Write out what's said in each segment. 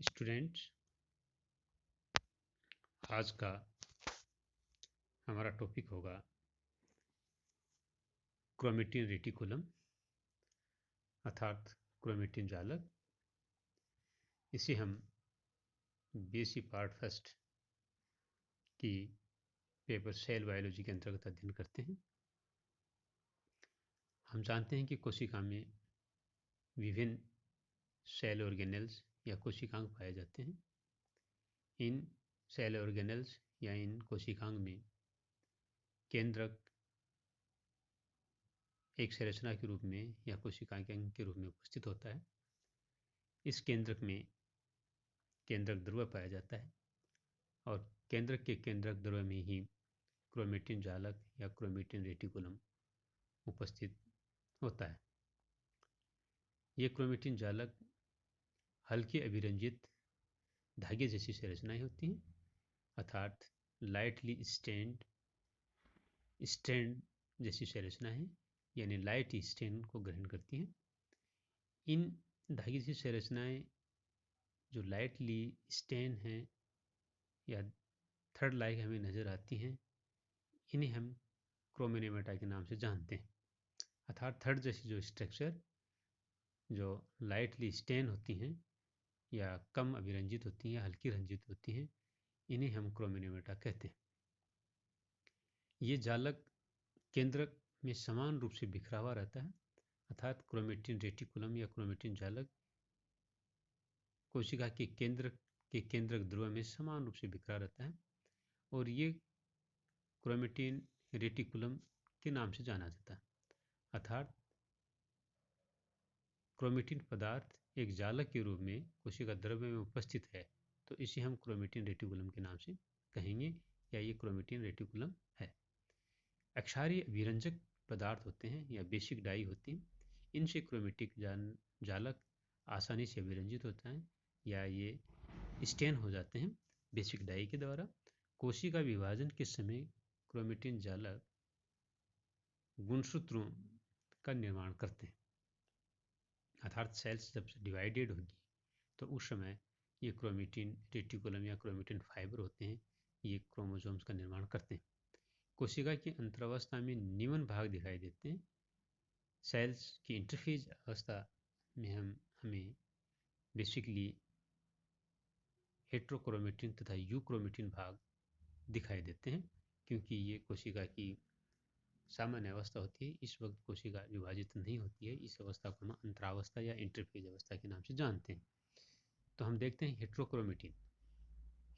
Students, आज का हमारा टॉपिक होगा क्रोमेटिन रेटिकुलम अर्थात क्रोमेटिन जालक। इसे हम बीएससी पार्ट फर्स्ट की पेपर सेल बायोलॉजी के अंतर्गत अध्ययन करते हैं। हम जानते हैं कि कोशिका में विभिन्न सेल ऑर्गेनेल्स या कोशिकांग पाए जाते हैं। इन सेल ऑर्गेनेल्स या इन कोशिकांग में केंद्रक एक संरचना के रूप में या कोशिकांग के रूप में उपस्थित होता है। इस केंद्रक में केंद्रक ध्रुव पाया जाता है और केंद्रक के केंद्रक ध्रुव में ही क्रोमेटिन जालक या क्रोमेटिन रेटिकुलम उपस्थित होता है। ये क्रोमेटिन जालक हल्के अभिरंजित धागे जैसी संरचनाएं होती हैं अर्थात लाइटली स्ट्रैंड जैसी संरचना है, यानी लाइट स्ट्रैंड को ग्रहण करती हैं। इन धागे जैसी संरचनाएं जो लाइटली स्ट्रैंड हैं या थर्ड लाइक हमें नज़र आती हैं, इन्हें हम क्रोमेनेमेटा के नाम से जानते हैं। अर्थात थर्ड जैसी जो स्ट्रक्चर जो लाइटली स्टेन होती हैं या कम अभिरंजित होती हैं या हल्की रंजित होती हैं, इन्हें हम क्रोमेनेमेटा कहते हैं। ये जालक केंद्रक में समान रूप से बिखरा हुआ रहता है अर्थात क्रोमेटिन रेटिकुलम या क्रोमेटिन जालक कोशिका के केंद्रक ध्रुव में समान रूप से बिखरा रहता है और ये क्रोमेटिन रेटिकुलम के नाम से जाना जाता है। अर्थात क्रोमेटिन पदार्थ एक जालक के रूप में कोशिका द्रव्य में उपस्थित है, तो इसे हम क्रोमेटिन रेटिकुलम के नाम से कहेंगे या ये क्रोमेटिन रेटिकुलम है। अक्षारीय अभिरंजक पदार्थ होते हैं या बेसिक डाई होती हैं, इनसे क्रोमेटिक जालक आसानी से अभिरंजित होता है या ये स्टेन हो जाते हैं बेसिक डाई के द्वारा। कोशिका विभाजन के समय क्रोमेटिन जालक गुणसूत्रों का निर्माण करते हैं अर्थात सेल्स जब डिवाइडेड होगी तो उस समय ये क्रोमेटिन रेटिकुलम या क्रोमेटिन फाइबर होते हैं, ये क्रोमोसोम्स का निर्माण करते हैं। कोशिका की अंतरावस्था में निम्न भाग दिखाई देते हैं। सेल्स की इंटरफेज अवस्था में हमें बेसिकली हेट्रोक्रोमेटिन तथा यूक्रोमेटिन भाग दिखाई देते हैं, क्योंकि ये कोशिका की सामान्य अवस्था होती है। इस वक्त कोशिका विभाजित नहीं होती है, इस अवस्था को हम अंतरावस्था या इंटरफेज अवस्था के नाम से जानते हैं। तो हम देखते हैं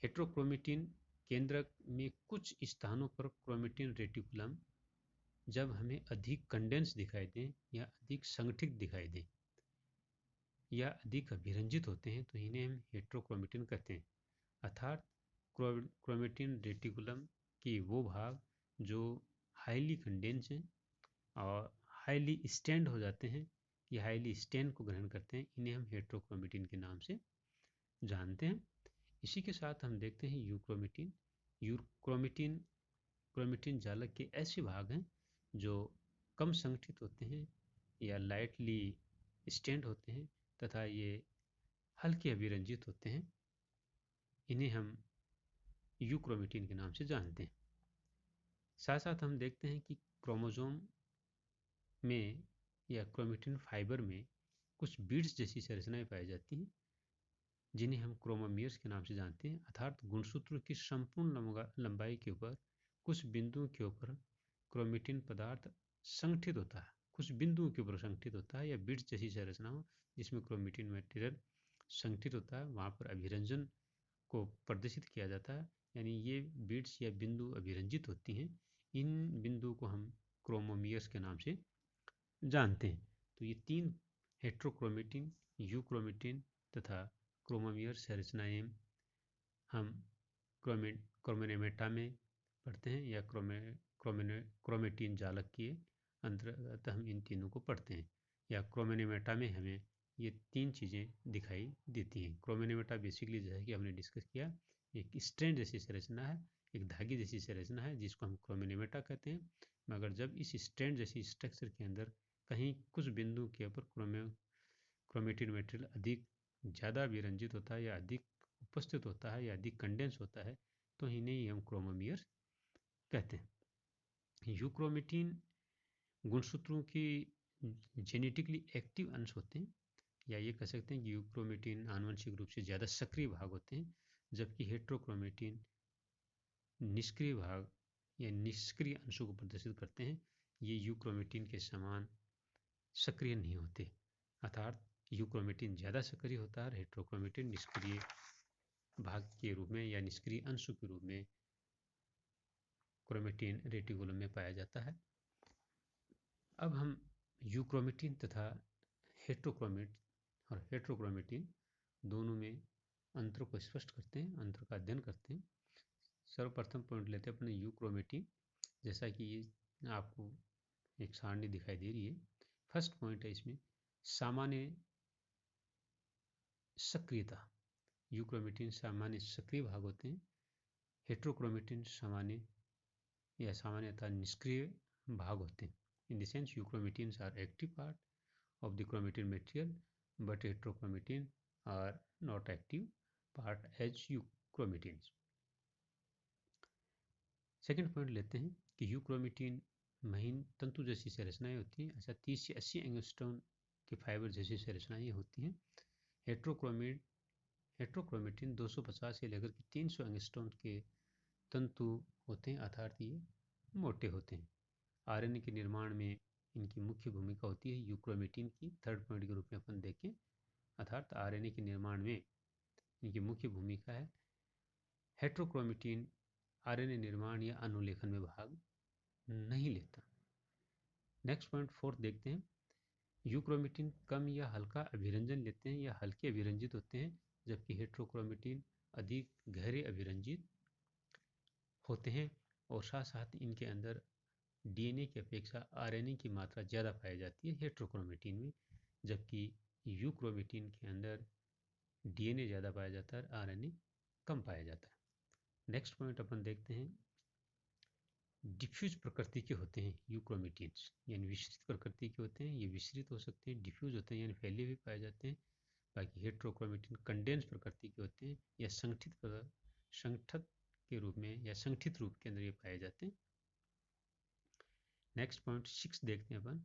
हेट्रोक्रोमेटिन केंद्रक में कुछ स्थानों पर क्रोमेटिन रेटिकुलम जब हमें अधिक कंडेंस दिखाई दें या अधिक संगठित दिखाई दें या अधिक अभिरंजित होते हैं, तो इन्हें हम हेट्रोक्रोमेटिन कहते हैं। अर्थात क्रोमेटिन रेटिकुलम के वो भाग जो हाईली कंडेंस हैं और हाईली स्टैंड हो जाते हैं या हाईली स्टैंड को ग्रहण करते हैं, इन्हें हम हेट्रोक्रोमेटिन के नाम से जानते हैं। इसी के साथ हम देखते हैं क्रोमेटिन जालक के ऐसे भाग हैं जो कम संगठित होते हैं या लाइटली स्टैंड होते हैं तथा ये हल्के अभिरंजित होते हैं, इन्हें हम यूक्रोमेटिन के नाम से जानते हैं। साथ साथ हम देखते हैं कि क्रोमोसोम में या क्रोमेटिन फाइबर में कुछ बीड्स जैसी संरचनाएं पाई जाती हैं, जिन्हें हम क्रोमोमियर्स के नाम से जानते हैं। अर्थात गुणसूत्र की संपूर्ण लंबाई के ऊपर कुछ बिंदुओं के ऊपर क्रोमेटिन पदार्थ संगठित होता है, कुछ बिंदुओं के ऊपर संगठित होता है या बीड्स जैसी संरचना जिसमें क्रोमेटिन मटेरियल संगठित होता है, वहाँ पर अभिरंजन को प्रदर्शित किया जाता है, यानी ये बीड्स या बिंदु अभिरंजित होती हैं। इन बिंदुओं को हम क्रोमोमियर्स के नाम से जानते हैं। तो ये तीन हेट्रोक्रोमेटिन, यूक्रोमेटिन तथा क्रोमोमियर संरचनाएं हम क्रोमेनेमेटा में पढ़ते हैं या क्रोमेटिन जालक के अंतर्गत हम इन तीनों को पढ़ते हैं या क्रोमेनेमेटा में हमें ये तीन चीज़ें दिखाई देती हैं। क्रोमेनेमेटा बेसिकली जैसे कि हमने डिस्कस किया, एक स्ट्रैंड जैसी संरचना है, एक धागे जैसी संरचना है जिसको हम क्रोमेनेमेटा कहते हैं। मगर जब इस स्ट्रैंड जैसी स्ट्रक्चर के अंदर कहीं कुछ बिंदु के ऊपर क्रोमेटिन मटेरियल अधिक ज़्यादा अभिरंजित होता है या अधिक उपस्थित होता है या अधिक कंडेंस होता है तो इन्हें ही हम क्रोमोमियर कहते हैं। यूक्रोमेटिन गुणसूत्रों की जेनेटिकली एक्टिव अंश होते हैं, या ये कह सकते हैं कि यूक्रोमेटिन आनुवंशिक रूप से ज़्यादा सक्रिय भाग होते हैं, जबकि हेट्रोक्रोमेटिन निष्क्रिय भाग या निष्क्रिय अंशों को प्रदर्शित करते हैं। ये यूक्रोमेटिन के समान सक्रिय नहीं होते, अर्थात यूक्रोमेटिन ज़्यादा सक्रिय होता है और हेट्रोक्रोमेटिन निष्क्रिय भाग के रूप में या निष्क्रिय अंशों के रूप में क्रोमेटिन रेटिकुलम में पाया जाता है। अब हम यूक्रोमेटिन तथा हेट्रोक्रोमेटिन दोनों में अंतर को स्पष्ट करते हैं, अंतर का अध्ययन करते हैं। सर्वप्रथम पॉइंट लेते हैं अपने यूक्रोमेटिन, जैसा कि ये आपको एक सारणी दिखाई दे रही है। फर्स्ट पॉइंट है इसमें सामान्य सक्रियता। यूक्रोमेटिन सामान्य सक्रिय भाग होते हैं, हेट्रोक्रोमेटिन सामान्यतः निष्क्रिय भाग होते हैं। In the sense euchromatins are active part of the chromatin material, but heterochromatin are not active part as euchromatins. Second point लेते हैं कि यूक्रोमेटिन महीन तंतु जैसी संरचनाएं होती हैं, ऐसा 30 से 80 एंगस्ट्रॉम के फाइबर जैसी संरचनाएं होती हैं। हेट्रोक्रोमेटिन 250 से लेकर 300 एंगस्ट्रॉम के तंतु होते हैं, अर्थात ये मोटे होते हैं। आरएनए के निर्माण में इनकी मुख्य भूमिका होती है यूक्रोमेटिन की। थर्ड पॉइंट के रूप में अपन देखें, अर्थात आरएनए के निर्माण में इनकी मुख्य भूमिका है। हेट्रोक्रोमेटिन आरएनए निर्माण या अनुलेखन में भाग नहीं लेता। नेक्स्ट पॉइंट फोर्थ देखते हैं, यूक्रोमेटिन कम या हल्का अभिरंजन लेते हैं या हल्के अभिरंजित होते हैं, जबकि हेट्रोक्रोमेटिन अधिक गहरे अभिरंजित होते हैं और साथ साथ इनके अंदर डीएनए की अपेक्षा आरएनए की मात्रा ज़्यादा पाई जाती है हेट्रोक्रोमेटिन में, जबकि यूक्रोमेटिन के अंदर डीएनए ज़्यादा पाया जाता है, आरएनए कम पाया जाता है। नेक्स्ट पॉइंट अपन देखते हैं, डिफ्यूज प्रकृति के होते हैं यूक्रोमेटिन्स, यानी विस्तृत प्रकृति के होते हैं। ये विस्तृत हो सकते हैं, डिफ्यूज होते हैं यानी फैले हुए पाए जाते हैं। बाकी हेट्रोक्रोमेटिन कंडेंस प्रकृति के होते हैं या संगठित के रूप में या संगठित रूप के अंदर ये पाए जाते हैं। नेक्स्ट पॉइंट 6 देखते हैं अपन,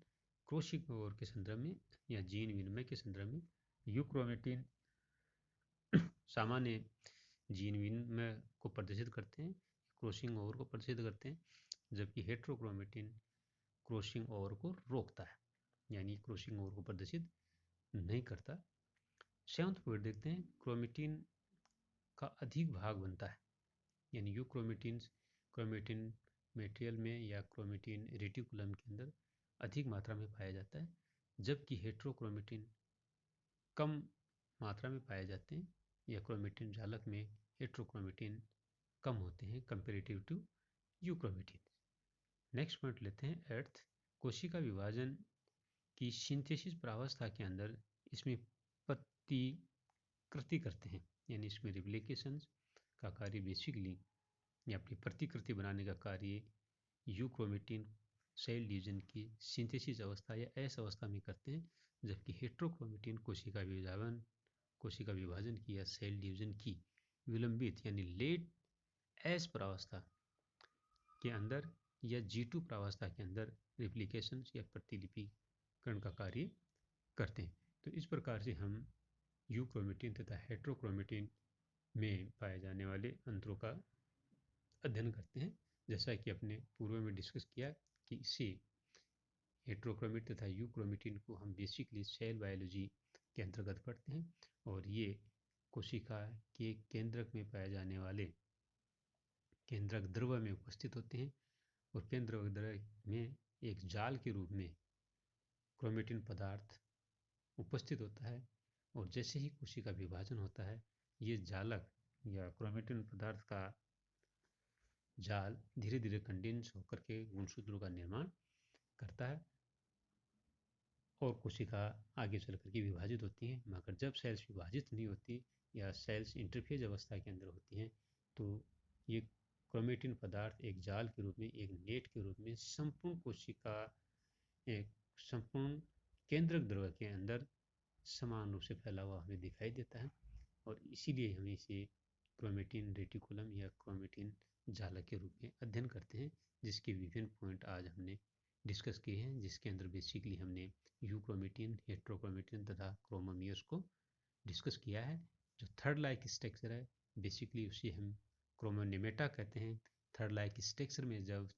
क्रोशिक ओवर के संदर्भ में या जीन विनिमय के संदर्भ में। यूक्रोमेटिन सामान्य जीन विनिमय को प्रदर्शित करते हैं, क्रॉसिंग ओवर को प्रदर्शित करते हैं, जबकि हेट्रोक्रोमेटिन क्रॉसिंग ओवर को रोकता है, यानी क्रॉसिंग ओवर को प्रदर्शित नहीं करता। सेवंथ पॉइंट देखते हैं, क्रोमेटिन का अधिक भाग बनता है, यानी क्रोमेटिन मेटेरियल में या क्रोमेटिन रेटिकुलम के अंदर अधिक मात्रा में पाया जाता है, जबकि हेट्रोक्रोमेटिन कम मात्रा में पाए जाते हैं, या क्रोमेटिन जालक में हेट्रोक्रोमेटिन कम होते हैं comparative to euchromatin. Next point लेते हैं एट्थ, कोशिका विभाजन की सिंथेसिस प्रावस्था के अंदर इसमें प्रतिकृति करते हैं, यानी इसमें रिप्लिकेशन का कार्य बेसिकली या अपनी प्रतिकृति बनाने का कार्य यूक्रोमेटिन सेल डिवीजन की सिंथेसिस अवस्था या एस अवस्था में करते हैं, जबकि हेट्रोक्रोमेटिन कोशिका विभाजन की या सेल डिवीजन की विलंबित यानी लेट एस प्रावस्था के अंदर या G2 प्रावस्था के अंदर रिप्लिकेशन या प्रतिलिपिकरण का कार्य करते हैं। तो इस प्रकार से हम यूक्रोमेटिन तथा हेट्रोक्रोमेटिन में पाए जाने वाले अंतरों का अध्ययन करते हैं। जैसा कि अपने पूर्व में डिस्कस किया कि इससे हेट्रोक्रोमेटिन तथा यूक्रोमेटिन को हम बेसिकली सेल बायोलॉजी के अंतर्गत पढ़ते हैं, और ये कोशिका के केंद्रक में पाए जाने वाले केंद्रक द्रव में उपस्थित होते हैं, और केंद्रक द्रव में एक जाल के रूप में क्रोमेटिन पदार्थ उपस्थित होता है, और जैसे ही कोशिका विभाजन होता है, ये जालक या क्रोमेटिन पदार्थ का जाल धीरे धीरे कंडेंस होकर के गुणसूत्रों का निर्माण करता है, और कोशिका आगे चल करके विभाजित होती हैं। मगर जब सेल्स विभाजित नहीं होती या सेल्स इंटरफेज अवस्था के अंदर होती हैं, तो ये क्रोमेटिन पदार्थ एक जाल के रूप में, एक नेट के रूप में संपूर्ण कोशिका, एक संपूर्ण केंद्रक द्रव के अंदर समान रूप से फैला हुआ हमें दिखाई देता है, और इसीलिए हम इसे क्रोमेटिन रेटिकुलम या क्रोमेटिन जालक के रूप में अध्ययन करते हैं, जिसके विभिन्न पॉइंट आज हमने डिस्कस किए हैं, जिसके अंदर बेसिकली हमने यूक्रोमेटिन, हेट्रोक्रोमेटिन तथा क्रोमोमियर्स को डिस्कस किया है। जो थर्ड लाइक स्ट्रक्चर है, बेसिकली उसे हम क्रोमोनेमेटा कहते हैं। थर्ड लाइक स्ट्रक्चर में जब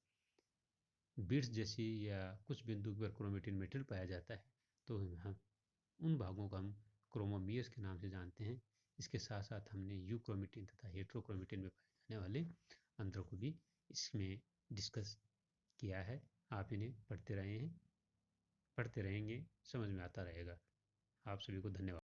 बीड्स जैसी या कुछ बिंदु पर क्रोमेटिन मेटेरियल पाया जाता है, तो हम उन भागों को हम क्रोमोमियर्स के नाम से जानते हैं। इसके साथ साथ हमने यूक्रोमेटिन तथा हेट्रोक्रोमेटिन में पाए जाने वाले अंतर को भी इसमें डिस्कस किया है। आप इन्हें पढ़ते रहेंगे, समझ में आता रहेगा। आप सभी को धन्यवाद।